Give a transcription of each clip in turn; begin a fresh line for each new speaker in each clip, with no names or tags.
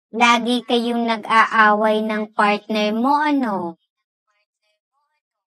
Lagi kayong nag-aaway ng partner mo, ano?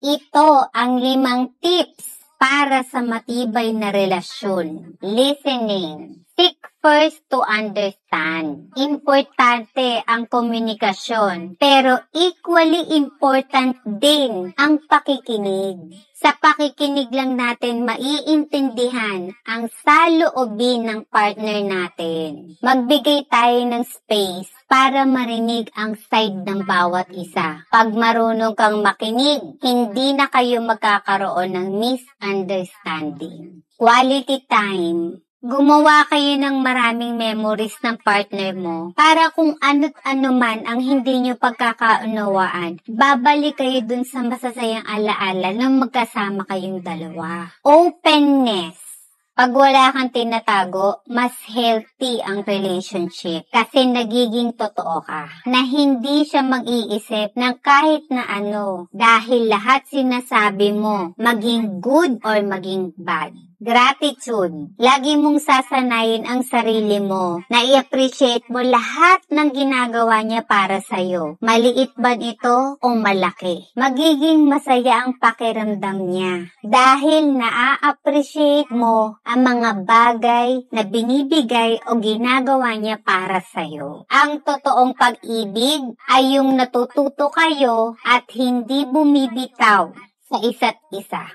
Ito ang 5 tips para sa matibay na relasyon. Listening. Seek first to understand. Importante ang komunikasyon, pero equally important din ang pakikinig. Sa pakikinig lang natin maiintindihan ang saloobin ng partner natin. Magbigay tayo ng space para marinig ang side ng bawat isa. Pag marunong kang makinig, hindi na kayo magkakaroon ng misunderstanding. Quality time. Gumawa kayo ng maraming memories ng partner mo para kung ano't ano man ang hindi nyo pagkakaunawaan, babalik kayo dun sa masasayang alaala nang magkasama kayong dalawa. Openness. Pag wala kang tinatago, mas healthy ang relationship kasi nagiging totoo ka. Na hindi siya mag-iisip ng kahit na ano dahil lahat sinasabi mo, maging good or maging bad. Gratitude. Lagi mong sasanayin ang sarili mo na i-appreciate mo lahat ng ginagawa niya para sa'yo. Maliit ba ito o malaki? Magiging masaya ang pakiramdam niya dahil naa-appreciate mo ang mga bagay na binibigay o ginagawa niya para sa'yo. Ang totoong pag-ibig ay yung natututo kayo at hindi bumibitaw sa isa't isa.